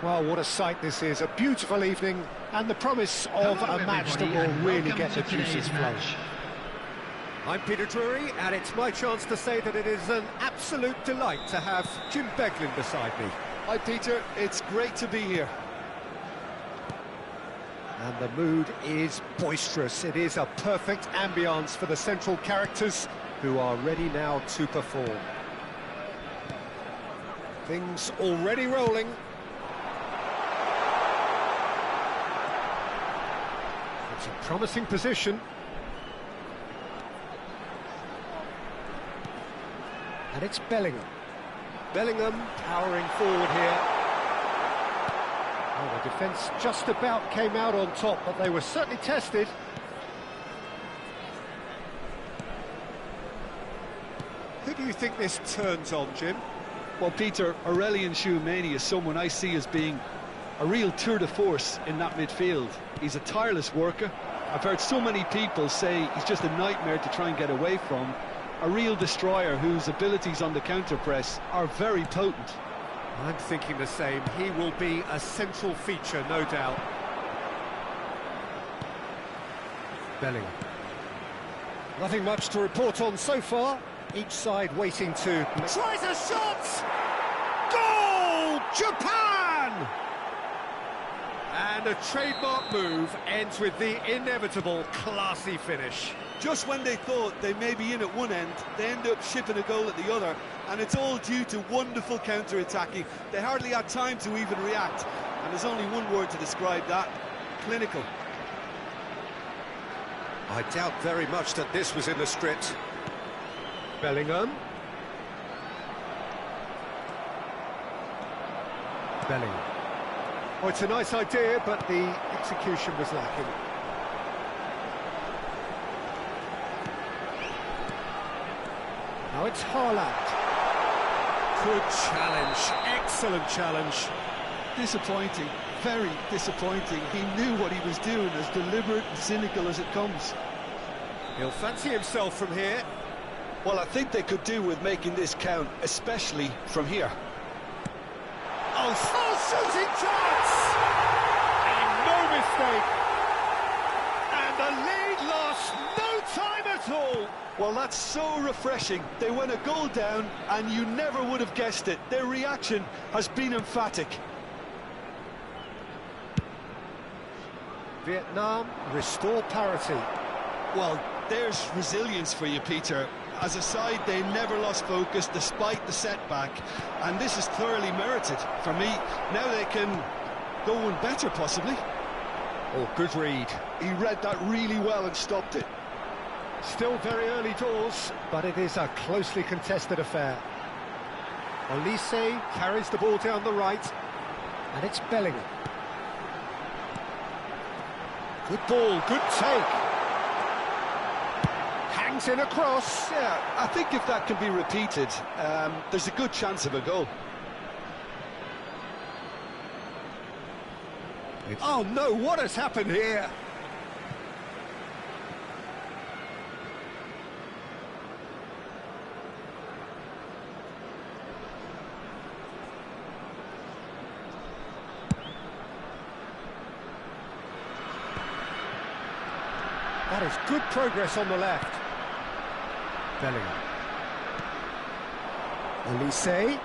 Well, what a sight this is. A beautiful evening and the promise of a match that will really get the juices flowing. I'm Peter Drury, and it's my chance to say that it is an absolute delight to have Jim Beglin beside me. Hi Peter, it's great to be here. And the mood is boisterous. It is a perfect ambience for the central characters who are ready now to perform. Things already rolling. It's a promising position. And it's Bellingham. Bellingham powering forward here. Oh, the defence just about came out on top, but they were certainly tested. Who do you think this turns on, Jim? Well, Peter, Aurelien Tchouameni is someone I see as being a real tour de force in that midfield. He's a tireless worker. I've heard so many people say he's just a nightmare to try and get away from. A real destroyer whose abilities on the counter-press are very potent. I'm thinking the same. He will be a central feature, no doubt. Bellingham. Nothing much to report on so far. Each side waiting to... Tries a shot! Goal! Japan! And a trademark move ends with the inevitable classy finish. Just when they thought they may be in at one end, they end up shipping a goal at the other, and it's all due to wonderful counter-attacking. They hardly had time to even react, and there's only one word to describe that: clinical. I doubt very much that this was in the script. Bellingham. Bellingham. Oh, it's a nice idea, but the execution was lacking. Now it's Haaland. Good challenge, excellent challenge. Disappointing, very disappointing. He knew what he was doing, as deliberate and cynical as it comes. He'll fancy himself from here. Well, I think they could do with making this count, especially from here. Oh, shooting chance! And no mistake. And the lead lost no time at all. Well, that's so refreshing. They went a goal down, and you never would have guessed it. Their reaction has been emphatic. Vietnam restore parity. Well, there's resilience for you, Peter. As a side, they never lost focus despite the setback, and this is thoroughly merited. For me, now they can go one better, possibly. Oh, good read. He read that really well and stopped it. Still very early doors, but it is a closely contested affair. Olise carries the ball down the right, and it's Bellingham. Good ball, good take. Hangs in a cross. Yeah, I think if that can be repeated, there's a good chance of a goal. Oh no, what has happened here? That is good progress on the left. Bellingham. Olise.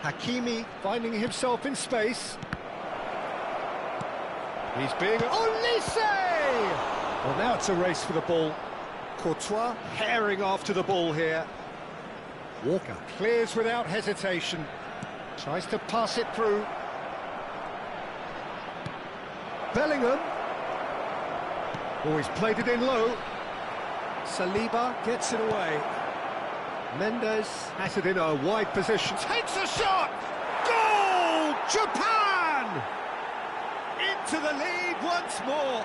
Hakimi finding himself in space. He's being... Olise! Well, now it's a race for the ball. Courtois herring after the ball here. Walker clears without hesitation. Tries to pass it through. Bellingham. Oh, he's played it in low. Saliba gets it away. Mendes has it in a wide position. Takes a shot! Goal! Japan! Into the lead once more.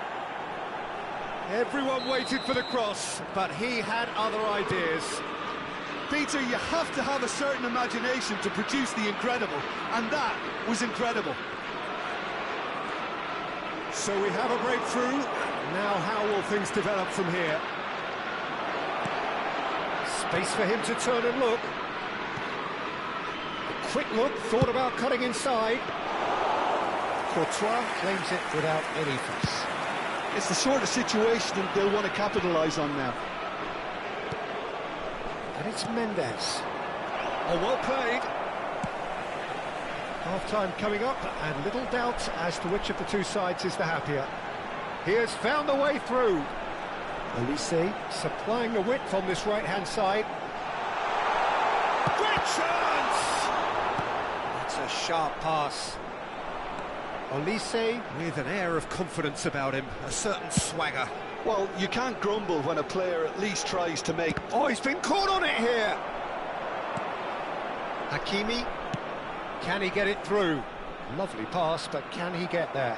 Everyone waited for the cross, but he had other ideas. Peter, you have to have a certain imagination to produce the incredible, and that was incredible. So we have a breakthrough. Now how will things develop from here? Space for him to turn and look. Quick look, thought about cutting inside. Courtois claims it without any fuss. It's the sort of situation that they'll want to capitalise on now. And it's Mendes. Oh, well played. Half-time coming up, and little doubt as to which of the two sides is the happier. He has found a way through. Olise supplying the width on this right-hand side. Great chance! That's a sharp pass. Olise with an air of confidence about him, a certain swagger. Well, you can't grumble when a player at least tries to make... Oh, he's been caught on it here! Hakimi, can he get it through? Lovely pass, but can he get there?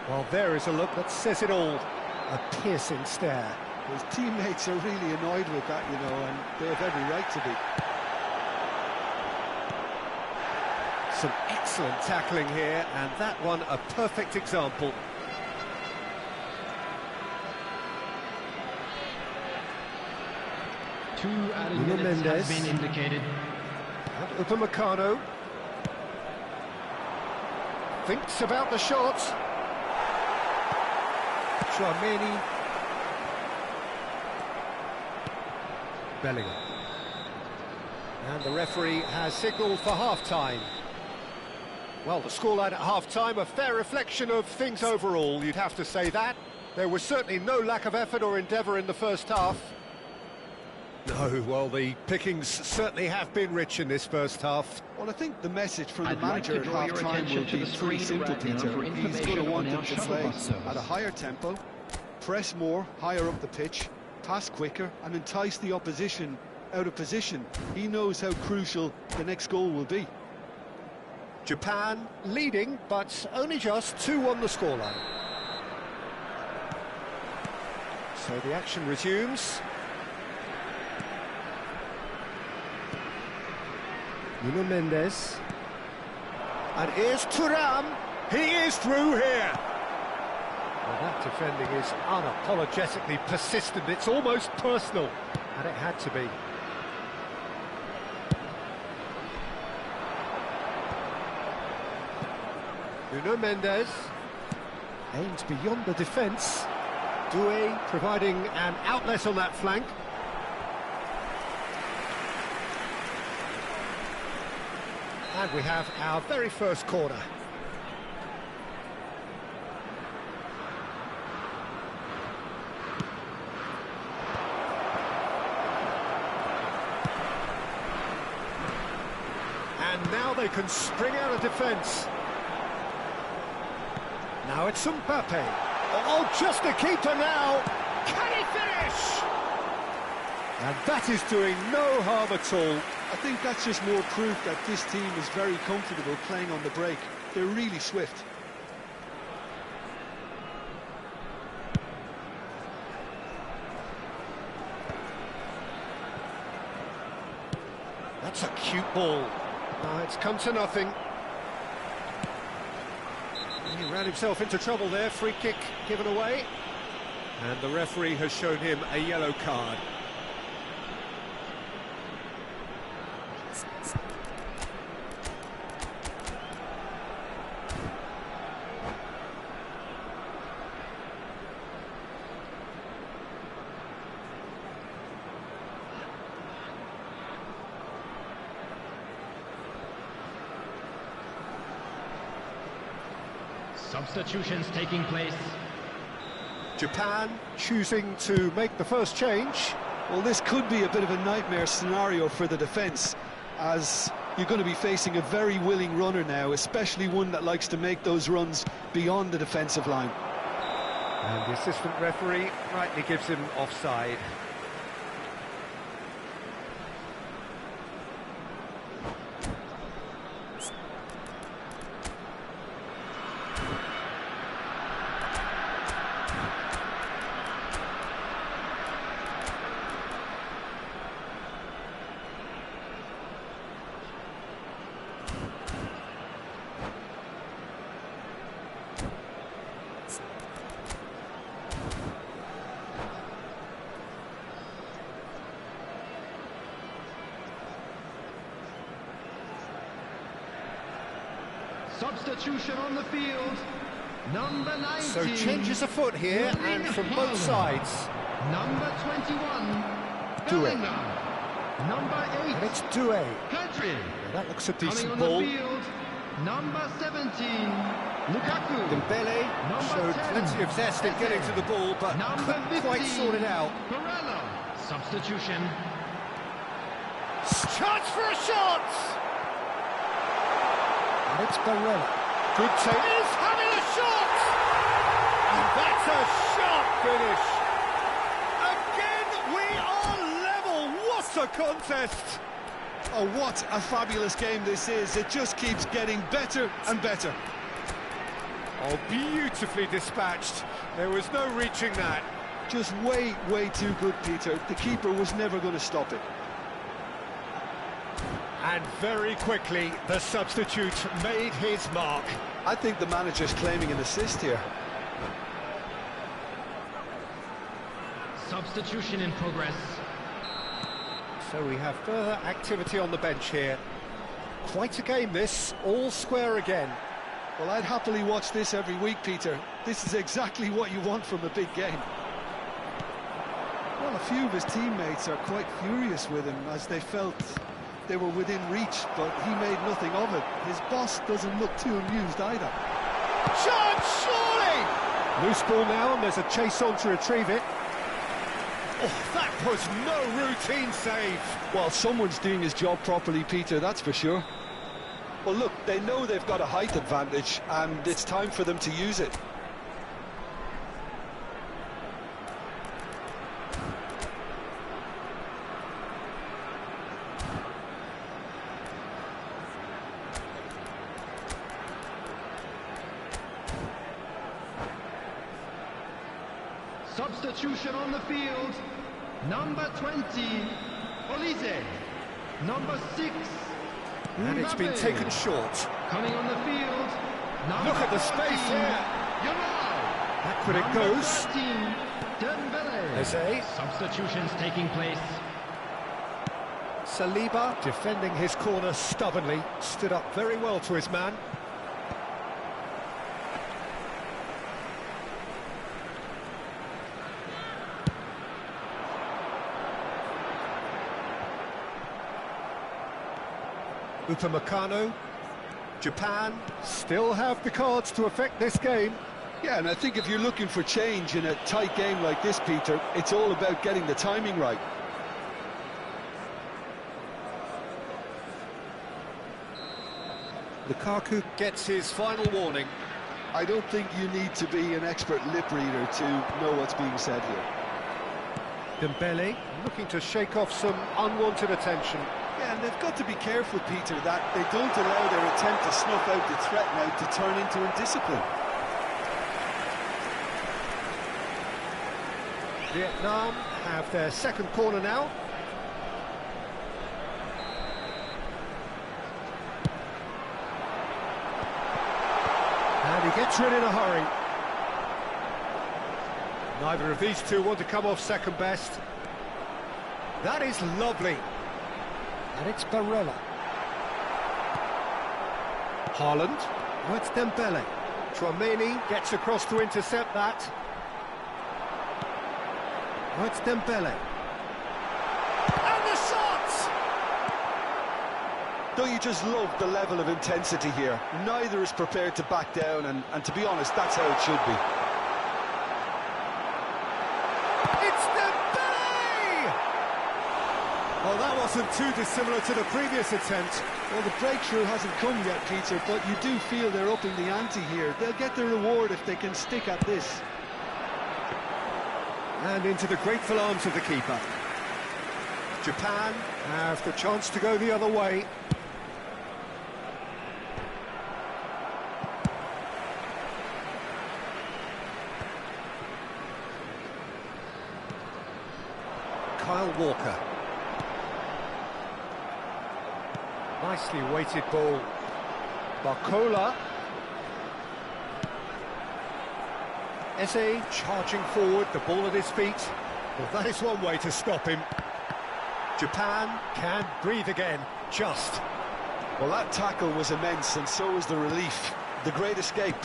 Well, there is a look that says it all. A piercing stare. His teammates are really annoyed with that, you know, and they have every right to be. Some excellent tackling here, and that one a perfect example. Two added minutes has been indicated. And Upamecano thinks about the shot. Tchouaméni. Bellingham. And the referee has signalled for half-time. Well, the scoreline at half-time, a fair reflection of things overall, you'd have to say that. There was certainly no lack of effort or endeavour in the first half. No, well, the pickings certainly have been rich in this first half. Well, I think the message from the manager at half-time will be pretty simple, Peter. He's going to want them to play at a higher tempo, press more, higher up the pitch, pass quicker, and entice the opposition out of position. He knows how crucial the next goal will be. Japan leading, but only just 2 on the scoreline. So the action resumes. Nuno Mendes. And here's Thuram. He is through here. Well, that defending is unapologetically persistent. It's almost personal. And it had to be. Nuno Mendes aims beyond the defence. Doué providing an outlet on that flank. And we have our very first corner. And now they can spring out of defence. Now it's Mbappe. Oh, just a keeper now. Can he finish? And that is doing no harm at all. I think that's just more proof that this team is very comfortable playing on the break. They're really swift. That's a cute ball. It's come to nothing. He ran himself into trouble there, free kick given away. And the referee has shown him a yellow card. Substitutions taking place. Japan choosing to make the first change. Well, this could be a bit of a nightmare scenario for the defence, as you're going to be facing a very willing runner now, especially one that likes to make those runs beyond the defensive line. And the assistant referee rightly gives him offside. Substitution on the field. Number 19. So changes afoot here, and from both sides. Number 21. Doué. Number 8. And it's Doué. Pedri. That looks a Coming decent on ball. the field. Number 17. Lukaku. Dembele showed 10. plenty of zest in getting to the ball, but Number couldn't quite 15. sort it out. Barella. Substitution. Chance for a shot! And it's Barella. Good take. He's having a shot! And that's a sharp finish. Again, we are level. What a contest! Oh, what a fabulous game this is. It just keeps getting better and better. Oh, beautifully dispatched. There was no reaching that. Just way too good, Peter. The keeper was never going to stop it. And very quickly, the substitute made his mark. I think the manager's claiming an assist here. Substitution in progress. So we have further activity on the bench here. Quite a game this, all square again. Well, I'd happily watch this every week, Peter. This is exactly what you want from a big game. Well, a few of his teammates are quite furious with him as they felt they were within reach, but he made nothing of it. His boss doesn't look too amused either. Chance, surely! Loose ball now, and there's a chase on to retrieve it. Oh, that was no routine save. Well, someone's doing his job properly, Peter, that's for sure. Well, look, they know they've got a height advantage, and it's time for them to use it. Substitution on the field. Number 20, Olise. Number 6, And it's been Mbappe. taken short. Coming on the field. Look at the space here. Back when it goes. 13, Dembele. Eze. Substitutions taking place. Saliba, defending his corner stubbornly, stood up very well to his man. Upamecano. Japan still have the cards to affect this game. Yeah, and I think if you're looking for change in a tight game like this, Peter, it's all about getting the timing right. Lukaku gets his final warning. I don't think you need to be an expert lip reader to know what's being said here. Dembele looking to shake off some unwanted attention. Yeah, and they've got to be careful, Peter, that they don't allow their attempt to snuff out the threat now to turn into indiscipline. Vietnam have their second corner now. And he gets rid in a hurry. Neither of these two want to come off second best. That is lovely. And it's Barella. Haaland. Oh, it's Dembele. Tchouaméni gets across to intercept that. Oh, it's Dembele. And the shot! Don't you just love the level of intensity here? Neither is prepared to back down, and to be honest, that's how it should be. It's Dembele! Well, that wasn't too dissimilar to the previous attempt. Well, the breakthrough hasn't come yet, Peter, but you do feel they're upping the ante here. They'll get the reward if they can stick at this. And into the grateful arms of the keeper. Japan have the chance to go the other way. Kyle Walker. Nicely weighted ball. Barcola. Eze charging forward, the ball at his feet. Well, that is one way to stop him. Japan can breathe again, just. Well, that tackle was immense, and so was the relief. The great escape.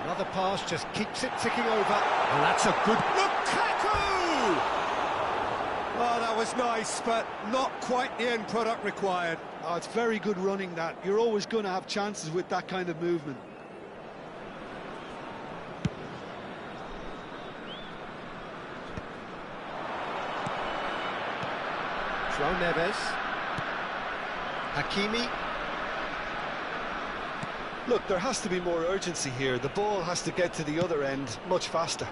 Another pass just keeps it ticking over. And that's a good... Lukaku! Oh, that was nice, but not quite the end product required. Oh, it's very good running, that. You're always going to have chances with that kind of movement. João Neves. Hakimi. Look, there has to be more urgency here. The ball has to get to the other end much faster.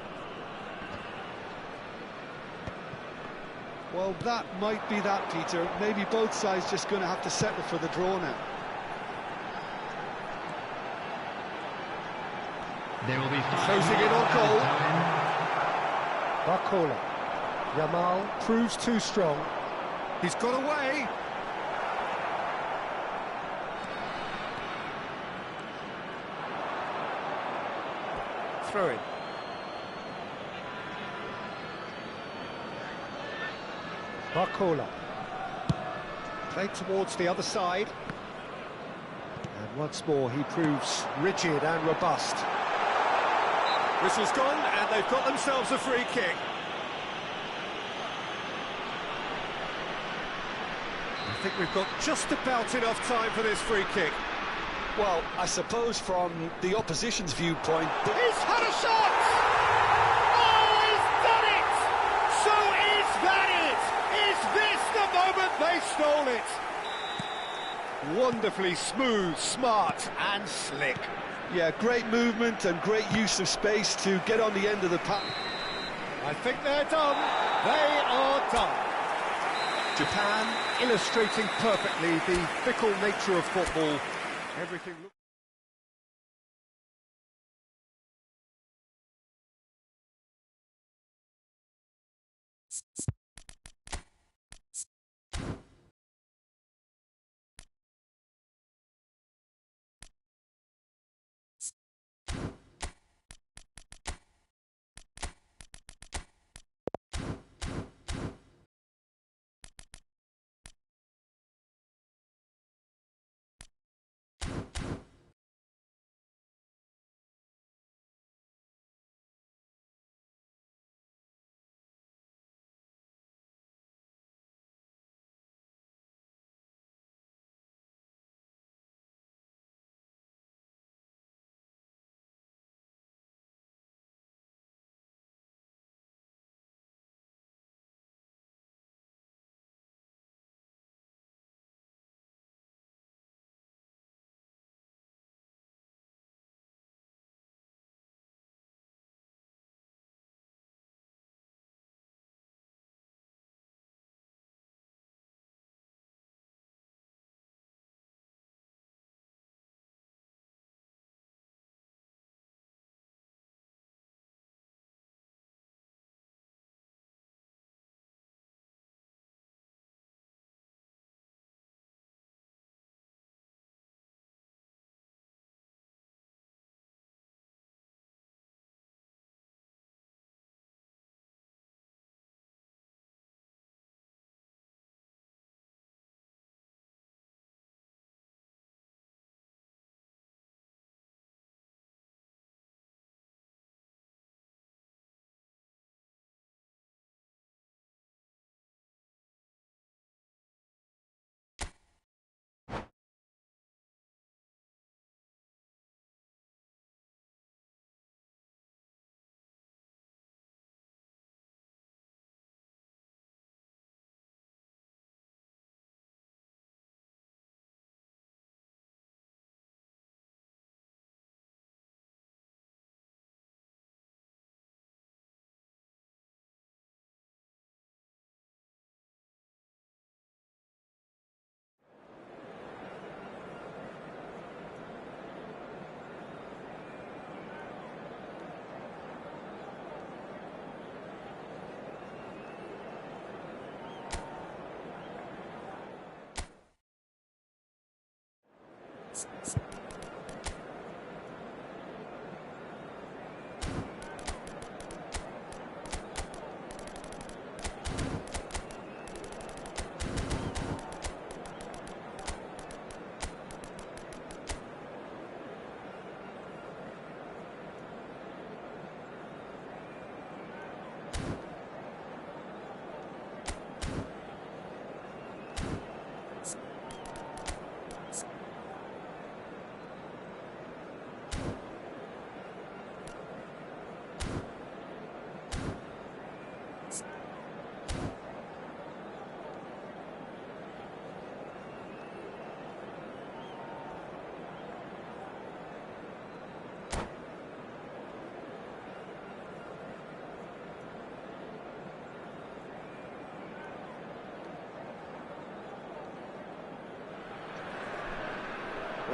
Well, that might be that, Peter. Maybe both sides just going to have to settle for the draw now. There will be Closing in on goal. Barcola. Yamal proves too strong. He's got away. Throw it. Barcola. Played towards the other side. And once more he proves rigid and robust. Whistle's gone and they've got themselves a free kick. I think we've got just about enough time for this free kick. Well, I suppose from the opposition's viewpoint... He's had a shot! Oh, he's done it! So is that it? Is this the moment they stole it? Wonderfully smooth, smart and slick. Yeah, great movement and great use of space to get on the end of the pack. I think they're done. They are done. Japan illustrating perfectly the fickle nature of football. Everything looks...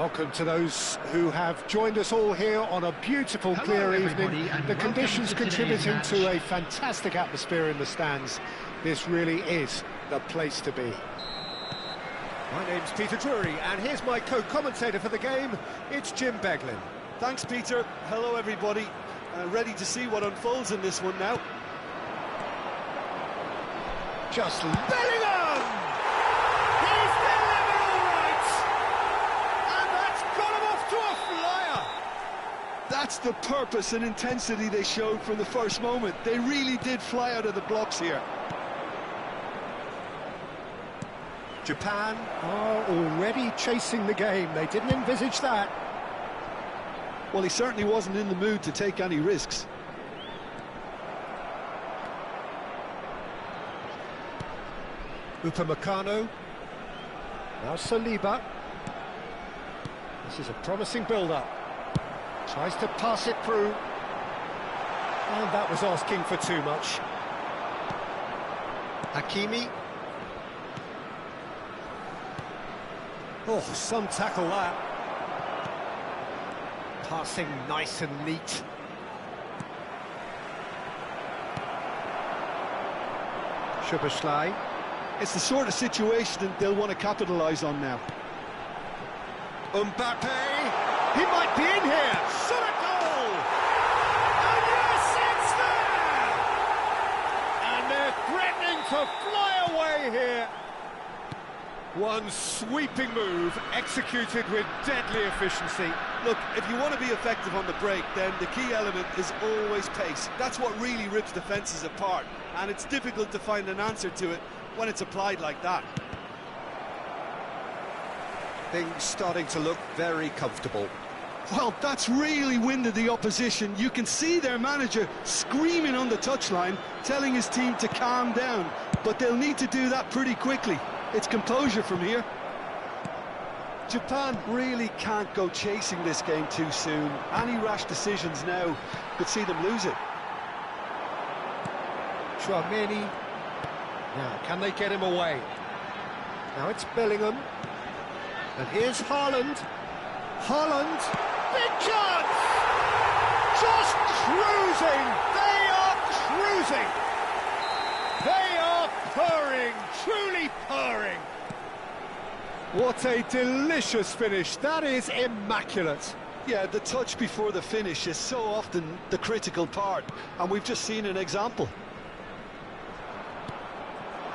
Welcome to those who have joined us all here on a beautiful, Hello, clear everybody, evening. and The welcome conditions to today's contributing match. to a fantastic atmosphere in the stands. This really is the place to be. My name's Peter Drury, and here's my co-commentator for the game. It's Jim Beglin. Thanks, Peter. Hello, everybody. Ready to see what unfolds in this one now. Just Bellingham! He's delivered all right! And that's got him off to a flyer! That's the purpose and intensity they showed from the first moment. They really did fly out of the blocks here. Japan are already chasing the game. They didn't envisage that. Well, he certainly wasn't in the mood to take any risks. Upamecano. Now Saliba. This is a promising build-up. Tries to pass it through. And that was asking for too much. Hakimi. Oh, some tackle that. Passing nice and neat. Szoboszlai. It's the sort of situation that they'll want to capitalise on now. Mbappe. He might be in here. Shot a goal. And yes, it's there. And they're threatening to fly away here. One sweeping move, executed with deadly efficiency. Look, if you want to be effective on the break, then the key element is always pace. That's what really rips defences apart, and it's difficult to find an answer to it when it's applied like that. Things starting to look very comfortable. Well, that's really winded the opposition. You can see their manager screaming on the touchline, telling his team to calm down, but they'll need to do that pretty quickly. It's composure from here. Japan really can't go chasing this game too soon. Any rash decisions now could see them lose it. Tchouaméni. Now, can they get him away? Now it's Bellingham. And here's Haaland. Haaland. Big chance! Just cruising! They are cruising! They are purring, truly purring. What a delicious finish. That is immaculate. Yeah, the touch before the finish is so often the critical part, and we've just seen an example.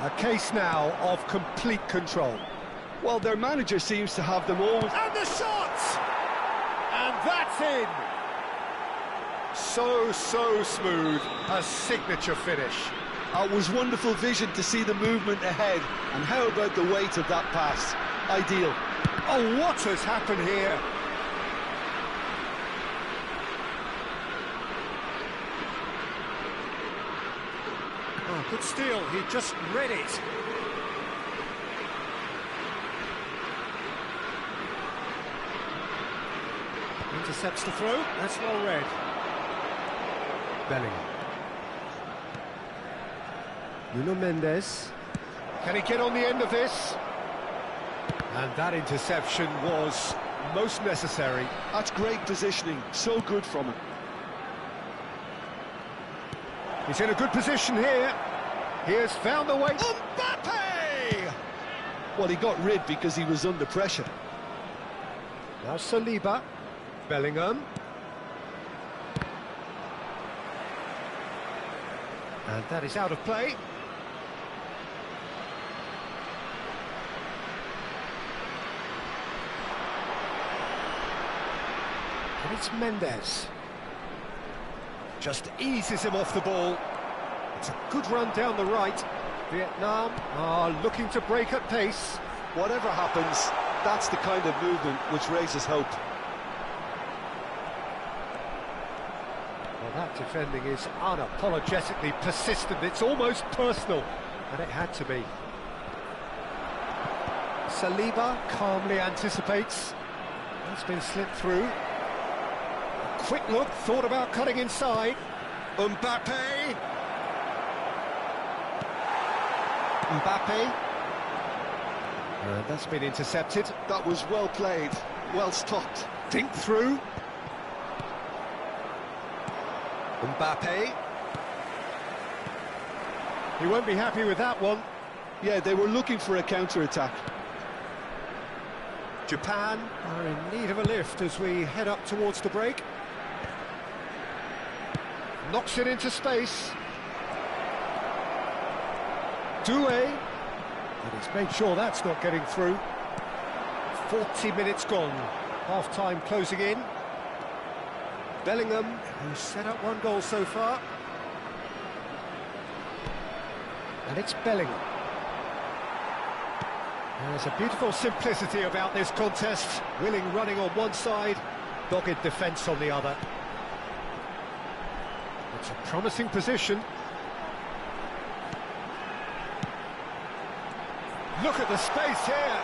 A case now of complete control. Well, their manager seems to have them all. And the shot! And that's in. So smooth. A signature finish. It was wonderful vision to see the movement ahead, and how about the weight of that pass? Ideal. Oh, what has happened here? Oh, good steal, he just read it. Intercepts the throw, that's well read. Bellingham. Nuno Mendes. Can he get on the end of this? And that interception was most necessary. That's great positioning, so good from him. He's in a good position here. He has found the way. Mbappe! Well, he got rid because he was under pressure. Now Saliba. Bellingham. And that is out of play. And it's Mendes. Just eases him off the ball. It's a good run down the right. Vietnam are looking to break at pace. Whatever happens, that's the kind of movement which raises hope. Well, that defending is unapologetically persistent. It's almost personal, and it had to be. Saliba calmly anticipates. It's been slipped through. Quick look, thought about cutting inside. Mbappe. Mbappe. That's been intercepted. That was well played. Well stopped. Dink through. Mbappe. He won't be happy with that one. Yeah, they were looking for a counter-attack. Japan are in need of a lift as we head up towards the break. Knocks it into space. Due. But he's made sure that's not getting through. 40 minutes gone. Half-time closing in. Bellingham, who's set up one goal so far. And it's Bellingham. There's a beautiful simplicity about this contest. Willing running on one side, dogged defence on the other. It's a promising position. Look at the space here.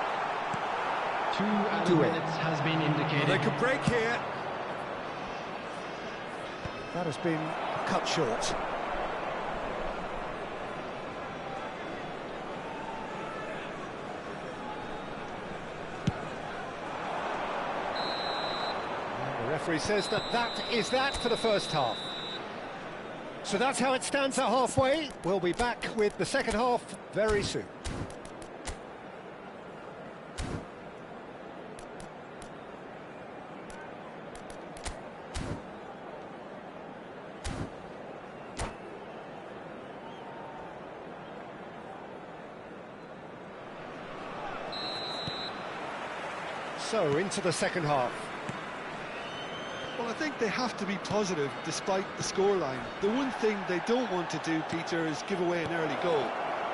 2 added minutes has been indicated. Well, they could break here. That has been cut short. And the referee says that is that for the first half. So that's how it stands at halfway. We'll be back with the second half very soon. So, into the second half. Well, I think they have to be positive despite the scoreline. The one thing they don't want to do, Peter, is give away an early goal.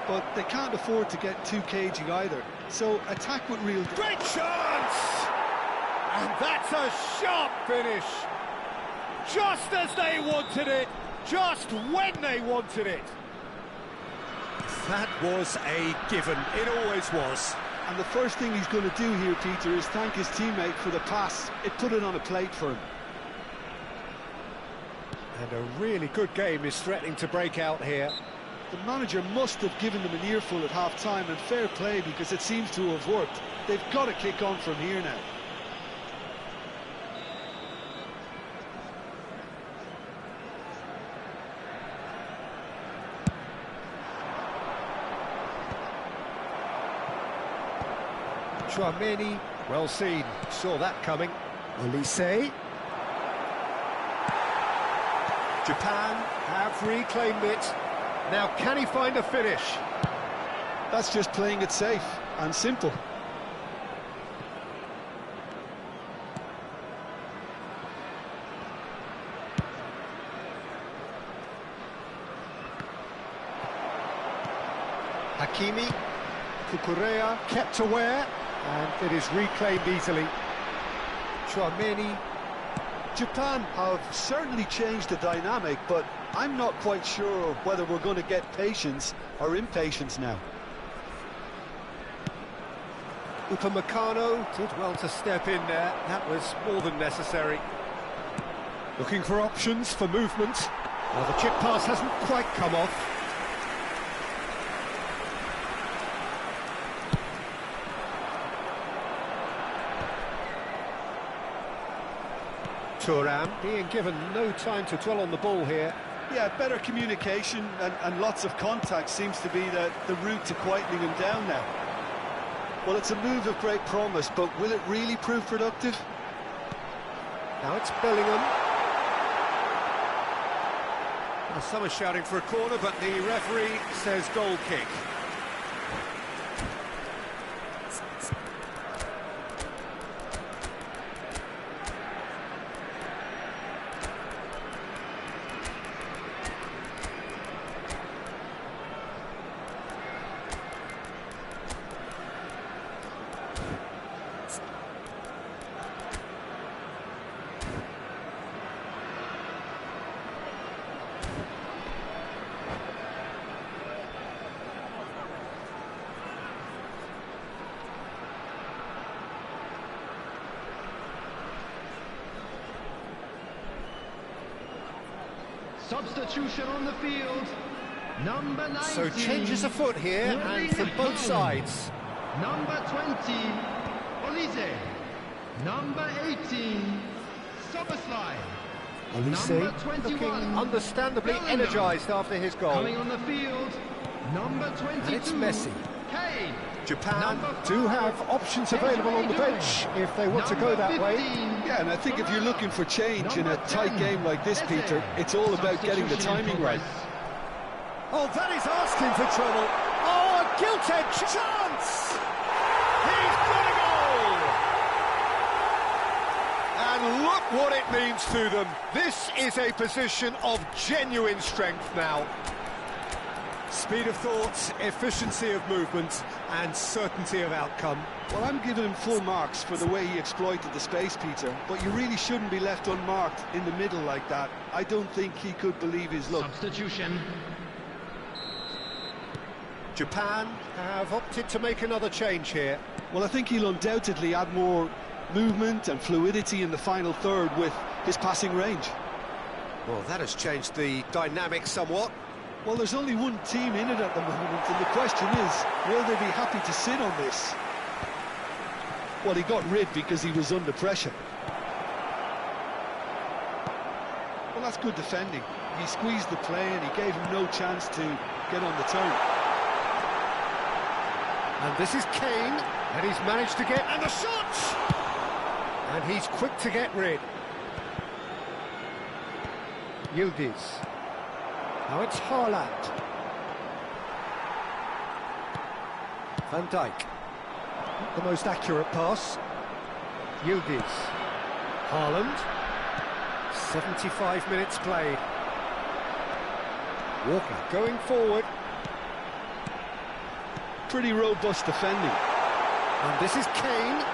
But they can't afford to get too cagey either. So, attack with real... Great chance! And that's a sharp finish. Just as they wanted it. Just when they wanted it. That was a given. It always was. And the first thing he's going to do here, Peter, is thank his teammate for the pass. It put it on a plate for him. And a really good game is threatening to break out here. The manager must have given them an earful at half-time, and fair play because it seems to have worked. They've got to kick on from here now. Chouameni, well seen, saw that coming. Olise. Japan have reclaimed it. Now can he find a finish? That's just playing it safe and simple. Hakimi, Kukurea kept aware, and it is reclaimed easily. Chouameni. Japan have certainly changed the dynamic, but I'm not quite sure whether we're going to get patience or impatience now. Upamecano did well to step in there. That was more than necessary. Looking for options for movement. Well, the chip pass hasn't quite come off. Thuram being given no time to dwell on the ball here. Yeah, better communication and lots of contact seems to be the route to quietening him down now. Well, it's a move of great promise, but will it really prove productive? Now it's Bellingham. Well, some are shouting for a corner, but the referee says goal kick. Substitution on the field. Number 19. So changes afoot here, and from both sides. Number 20, Olise. Number 18, Soboslai. Olise Number looking 21, understandably Bellingham. energised after his goal. Coming on the field, number 22, And it's Messi. Kane. Japan Number do 5, have options available on the bench if they want to go that way. Yeah, and I think if you're looking for change in a tight game like this, Peter, it's all about getting the timing right. Oh, that is asking for trouble. Oh, a gilt-edged chance! He's got a goal! And look what it means to them. This is a position of genuine strength now. Speed of thought, efficiency of movement, and certainty of outcome. Well, I'm giving him full marks for the way he exploited the space, Peter, but you really shouldn't be left unmarked in the middle like that. I don't think he could believe his luck. Substitution. Japan have opted to make another change here. Well, I think he'll undoubtedly add more movement and fluidity in the final third with his passing range. Well, that has changed the dynamic somewhat. Well, there's only one team in it at the moment, and the question is, will they be happy to sit on this? Well, he got rid because he was under pressure. Well, that's good defending. He squeezed the play and he gave him no chance to get on the turn. And this is Kane, and he's managed to get... And the shot! And he's quick to get rid. Yildiz. Now it's Haaland. Van Dijk. Not the most accurate pass. Yildiz. Haaland. 75 minutes played. Walker going forward. Pretty robust defending. And this is Kane.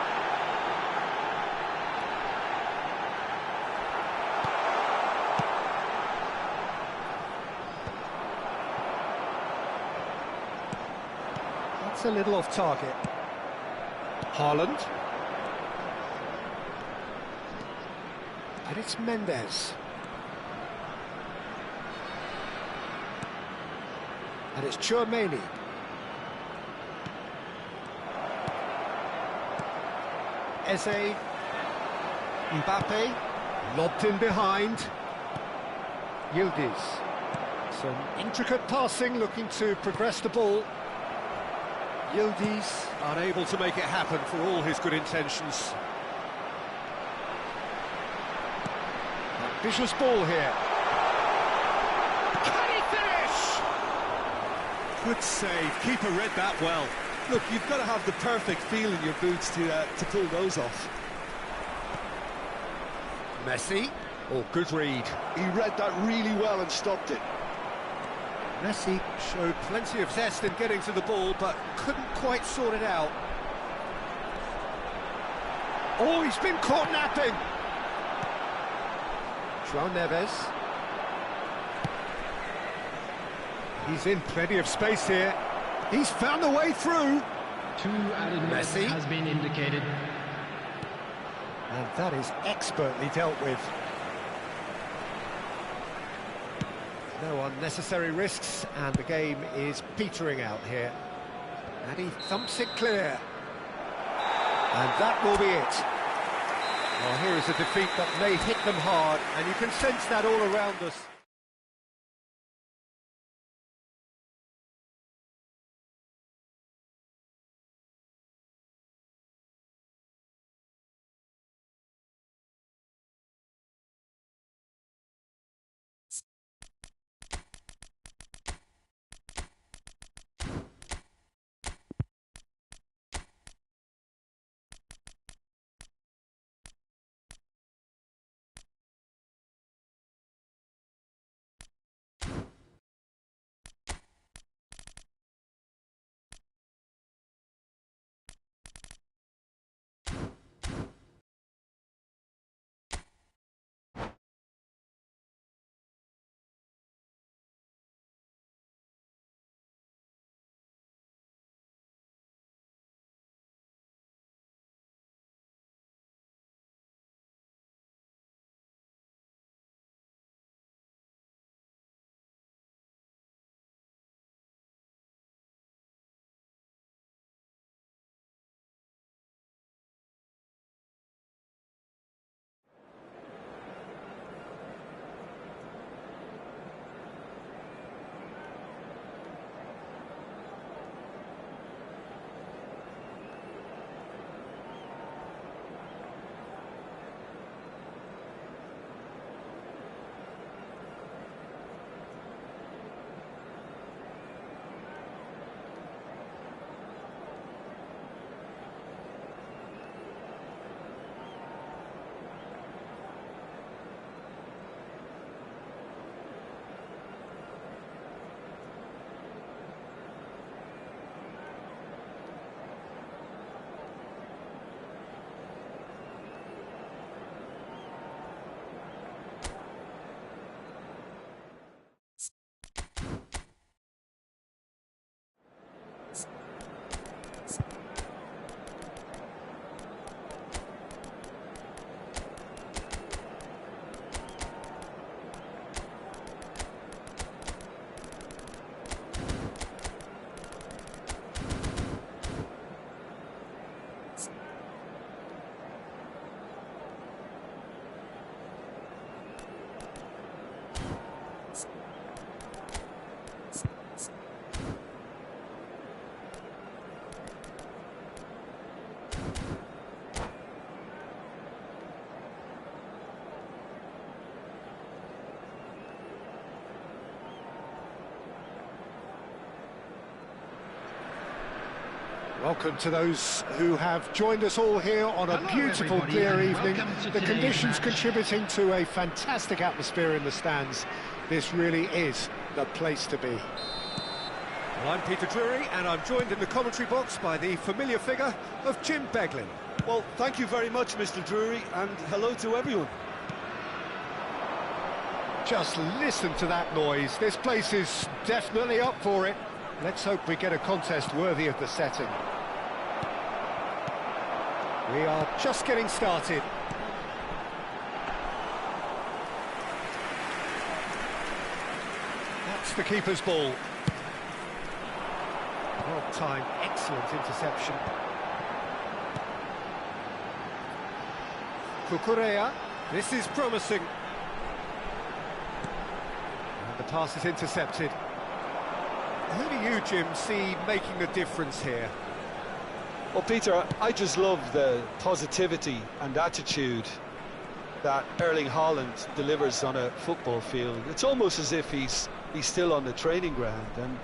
That's a little off target. Haaland. And it's Mendes. And it's Tchouaméni. Eze, Mbappe, lobbed in behind. Yildiz. Some intricate passing, looking to progress the ball. Yildiz unable to make it happen for all his good intentions. Ambitious ball here. Can he finish? Good save. Keeper read that well. Look, you've got to have the perfect feel in your boots to pull those off. Messi. Oh, good read. He read that really well and stopped it. Messi showed plenty of zest in getting to the ball, but couldn't quite sort it out. Oh, he's been caught napping. João Neves. He's in plenty of space here. He's found a way through. 2 added minutes Messi has been indicated. And that is expertly dealt with. No unnecessary risks, and the game is petering out here. And he thumps it clear. And that will be it. Well, here is a defeat that may hit them hard, and you can sense that all around us. Welcome to those who have joined us all here on a Hello, beautiful, everybody, clear and evening. welcome to The today's conditions match. contributing to a fantastic atmosphere in the stands. This really is the place to be. Well, I'm Peter Drury, and I'm joined in the commentary box by the familiar figure of Jim Beglin. Well, thank you very much, Mr. Drury, and hello to everyone. Just listen to that noise. This place is definitely up for it. Let's hope we get a contest worthy of the setting. We are just getting started. That's the keeper's ball. Well timed, excellent interception. Cucurella, this is promising. And the pass is intercepted. Who do you, Jim, see making the difference here? Well, Peter, I just love the positivity and attitude that Erling Haaland delivers on a football field. It's almost as if he's still on the training ground. And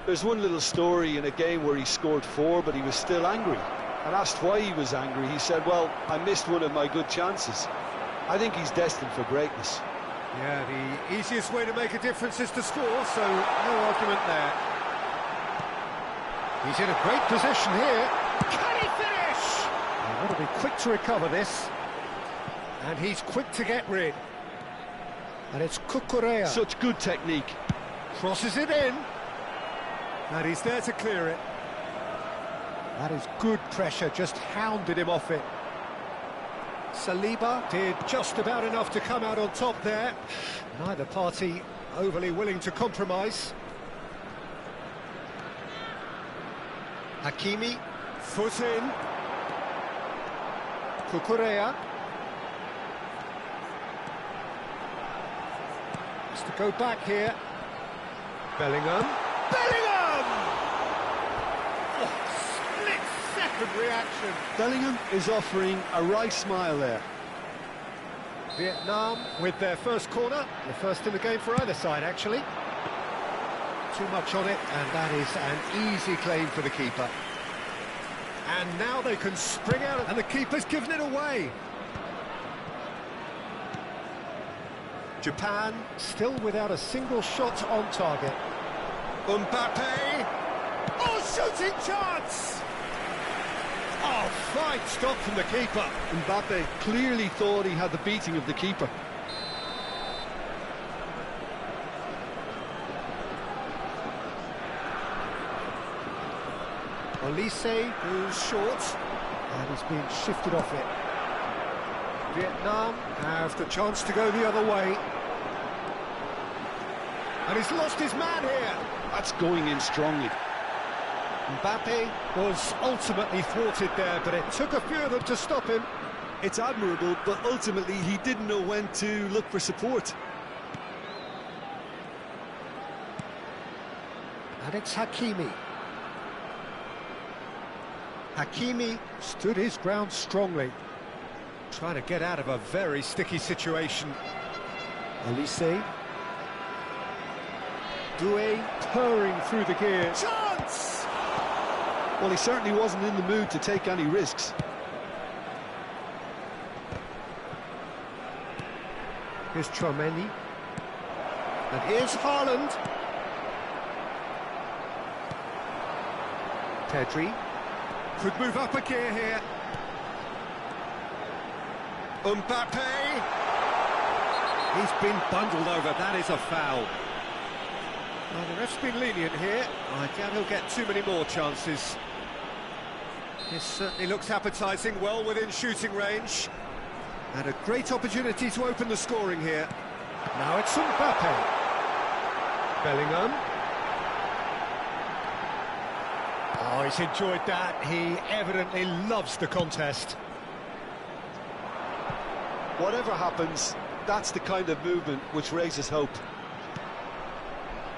there's one little story in a game where he scored 4, but he was still angry. And asked why he was angry, he said, well, I missed one of my good chances. I think he's destined for greatness. Yeah, the easiest way to make a difference is to score, so no argument there. He's in a great position here. Can he finish? He's got to be quick to recover this. And he's quick to get rid. And it's Cucurella. Such good technique. Crosses it in. And he's there to clear it. That is good pressure, just hounded him off it. Saliba did just about enough to come out on top there. Neither party overly willing to compromise. Hakimi, foot in. Cucurella. Has to go back here. Bellingham. Bellingham! Oh, split-second reaction. Bellingham is offering a right smile there. Vietnam with their first corner, the first in the game for either side, actually. Too much on it, and that is an easy claim for the keeper. And now they can spring out, and the keeper's given it away. Japan still without a single shot on target. Mbappe! Oh, shooting chance! Oh, fine stop from the keeper. Mbappe clearly thought he had the beating of the keeper. Olise, who's short, and he's being shifted off it. Vietnam have the chance to go the other way. And he's lost his man here. That's going in strongly. Mbappe was ultimately thwarted there, but it took a few of them to stop him. It's admirable, but ultimately he didn't know when to look for support. And it's Hakimi. Hakimi stood his ground strongly, trying to get out of a very sticky situation. Olise. Doué purring through the gear. Chance! Well, he certainly wasn't in the mood to take any risks. Here's Tchouaméni. And here's Haaland. Pedri. Could move up a gear here. Mbappe. He's been bundled over. That is a foul. Well, the ref's been lenient here. I doubt he'll get too many more chances. This certainly looks appetising, well within shooting range. And a great opportunity to open the scoring here. Now it's Mbappe. Bellingham. Oh, he's enjoyed that. He evidently loves the contest. Whatever happens, that's the kind of movement which raises hope.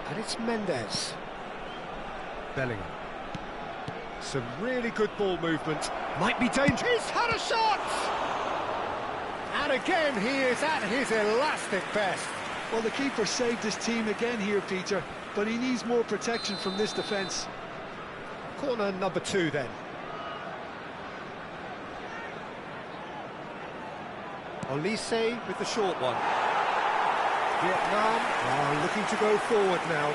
And it's Mendes. Bellingham. Some really good ball movement. Might be dangerous. He's had a shot! And again, he is at his elastic best. Well, the keeper saved his team again here, Peter, but he needs more protection from this defence. Corner number 2 then. Olise with the short one. Vietnam are looking to go forward now.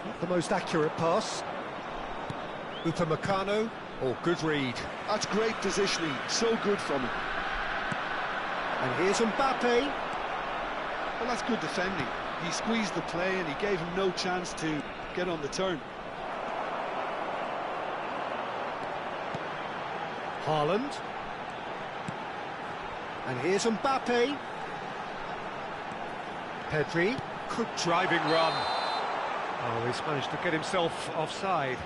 Not the most accurate pass. Upamecano. Oh, good read. That's great positioning, so good from him. And here's Mbappe. Well, that's good defending. He squeezed the play and he gave him no chance to get on the turn. Haaland. And here's Mbappe. Pedri. Good driving run. Oh, he's managed to get himself offside.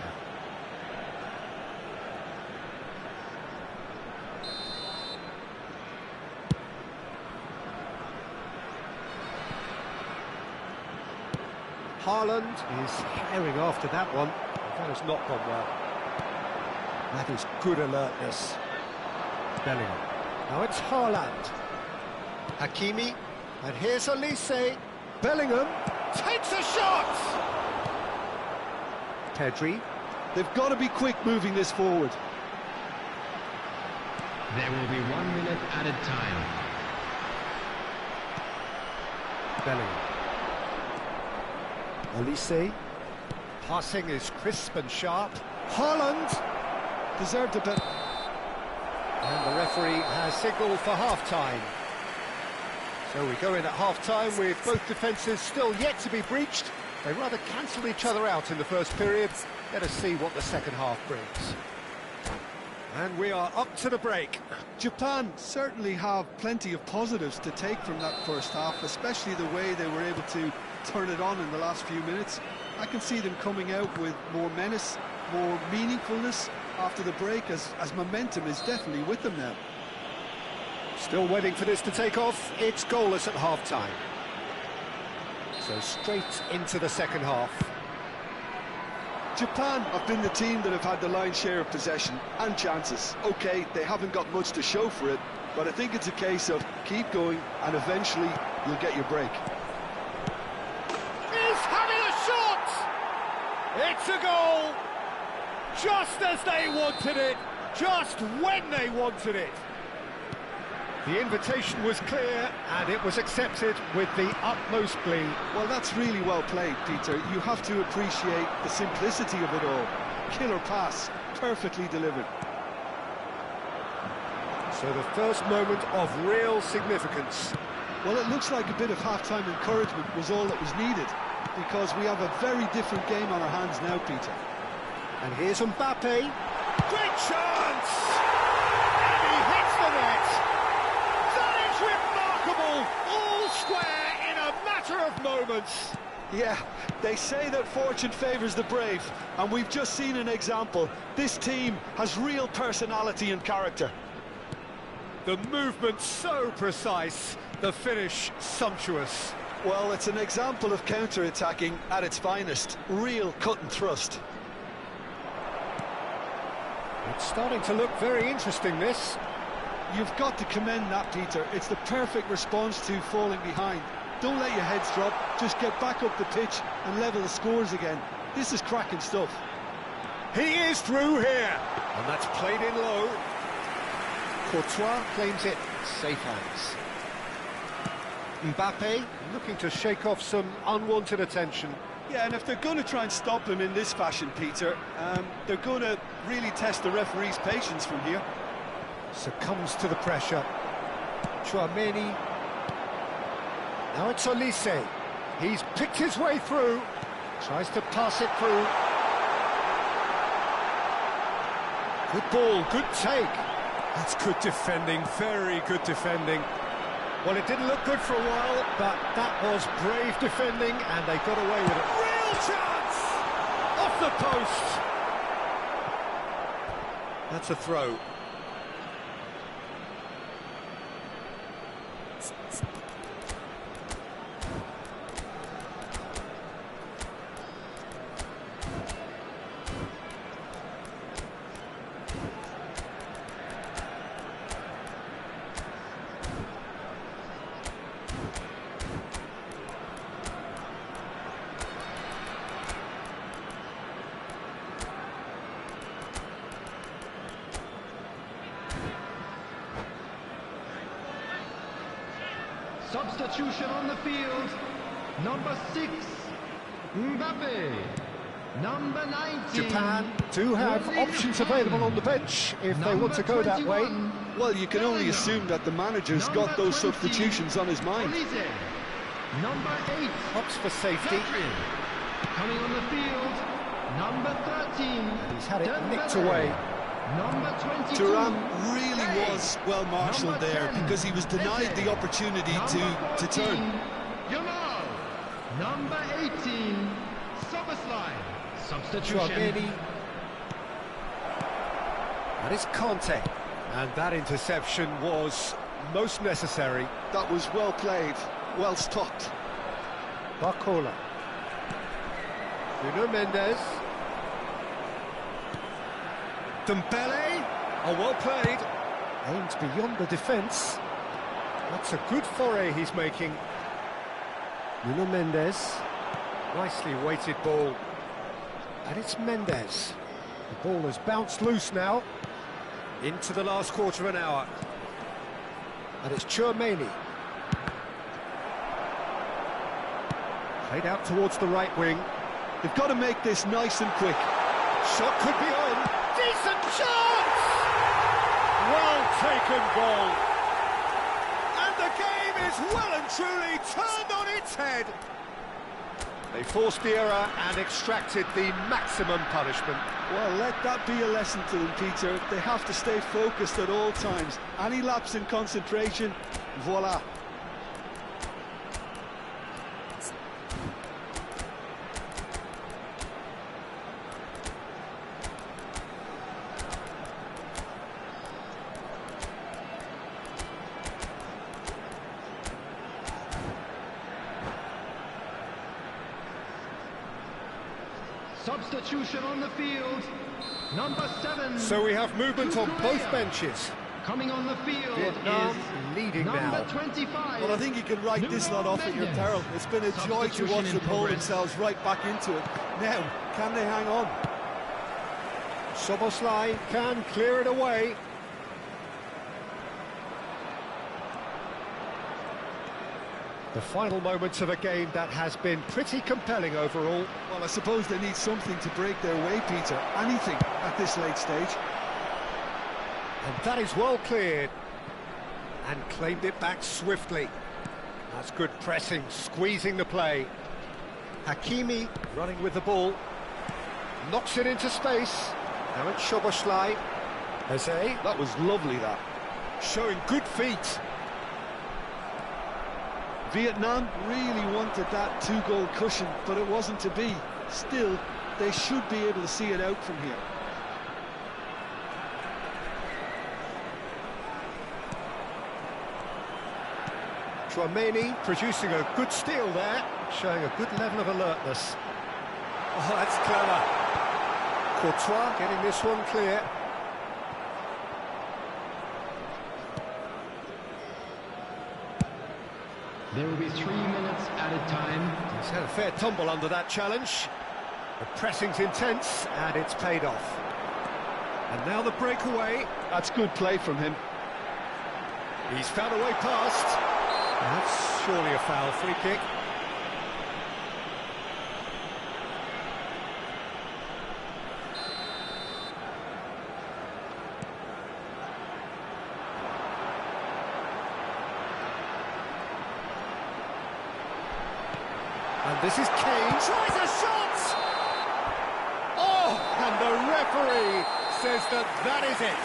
Haaland is herring after that one. That has not gone well. That is good alertness. Bellingham. Now it's Haaland. Hakimi. And here's Olise. Bellingham takes a shot! Pedri. They've got to be quick moving this forward. There will be 1 minute added time. Bellingham. Olise. Passing is crisp and sharp. Haaland Deserved a bit. And the referee has signalled for half-time. So we go in at half-time with both defences still yet to be breached. They rather cancelled each other out in the first period. Let us see what the second half brings. And we are up to the break. Japan certainly have plenty of positives to take from that first half, especially the way they were able to turn it on in the last few minutes. I can see them coming out with more menace, more meaningfulness after the break, as momentum is definitely with them now. Still waiting for this to take off. It's goalless at half-time. So straight into the second half. Japan have been the team that have had the lion's share of possession and chances. OK, they haven't got much to show for it, but I think it's a case of keep going and eventually you'll get your break. He's having a shot! It's a goal! Just as they wanted it, just when they wanted it. The invitation was clear and it was accepted with the utmost glee. Well, that's really well played, Peter. You have to appreciate the simplicity of it all. Killer pass, perfectly delivered. So the first moment of real significance. Well, it looks like a bit of half-time encouragement was all that was needed, because we have a very different game on our hands now, Peter. And here's Mbappe. Great chance! And he hits the net! That is remarkable! All square in a matter of moments. Yeah, they say that fortune favours the brave, and we've just seen an example. This team has real personality and character. The movement so precise, the finish sumptuous. Well, it's an example of counter-attacking at its finest. Real cut and thrust. It's starting to look very interesting, this. You've got to commend that, Peter. It's the perfect response to falling behind. Don't let your heads drop, just get back up the pitch and level the scores again. This is cracking stuff. He is through here, and that's played in low. Courtois claims it, safe hands. Mbappe looking to shake off some unwanted attention. Yeah, and if they're going to try and stop him in this fashion, Peter, they're going to really test the referee's patience from here. Succumbs to the pressure. Chouameni. Now it's Olise. He's picked his way through. Tries to pass it through. Good ball, good take. That's good defending, very good defending. Well, it didn't look good for a while, but that was brave defending, and they got away with it. Real chance! Off the post! That's a throw. Substitution on the field. Number 6, Mbappe. Number 19. Japan do have options available on the bench if they want to go that way. Well, you can only assume that the manager's got those substitutions on his mind. Number 8. Opts for safety. Coming on the field. Number 13. He's had it nicked away. Number 22. Thuram really was well marshalled there because he was denied the opportunity to turn. Yamal. Number 18. Soboslai. Substitution. Chouameni. That is Conte. And that interception was most necessary. That was well played, well stopped. Barcola. Nuno Mendes. Dembele. Oh, well played. Aimed beyond the defence. That's a good foray he's making. Nuno Mendes. Nicely weighted ball. And it's Mendes. The ball has bounced loose now. Into the last quarter of an hour. And it's Chouameni. Played out towards the right wing. They've got to make this nice and quick. Shot could be on. Decent shot! Well taken goal. And the game is well and truly turned on its head. They forced the error and extracted the maximum punishment. Well, let that be a lesson to them, Peter. They have to stay focused at all times. Any lapse in concentration, voila. Substitution on the field. Number 7. So we have movement on both benches. Coming on the field Vietnam is leading number now. 25. Well, I think you can write this lot off at your peril. It's been a joy to watch them pull themselves right back into it. Now, can they hang on? Soboslai can clear it away. The final moments of a game that has been pretty compelling overall. Well, I suppose they need something to break their way, Peter. Anything at this late stage. And that is well cleared. And claimed it back swiftly. That's good pressing, squeezing the play. Hakimi running with the ball. Knocks it into space. Now it's Szoboszlai. Jose. That was lovely, that. Showing good feet. Vietnam really wanted that two-goal cushion, but it wasn't to be. Still, they should be able to see it out from here. Chouameni producing a good steal there, showing a good level of alertness. Oh, that's clever. Courtois getting this one clear. There will be 3 minutes at a time. He's had a fair tumble under that challenge. The pressing's intense, and it's paid off. And now the breakaway. That's good play from him. He's found a way past. That's surely a foul. Free kick. And this is Kane. Tries a shot! Oh, and the referee says that is it.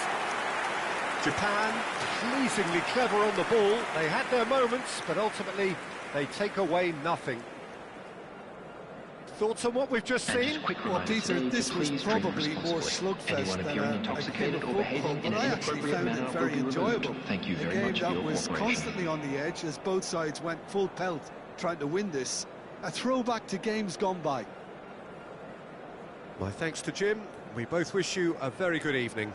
Japan, pleasingly clever on the ball. They had their moments, but ultimately they take away nothing. Thoughts on what we've just seen? Well, Peter, this was probably more slugfest than a game of football, but I actually found it very enjoyable. Thank you very much. A much game that was constantly on the edge as both sides went full pelt trying to win this. A throwback to games gone by. My thanks to Jim. We both wish you a very good evening.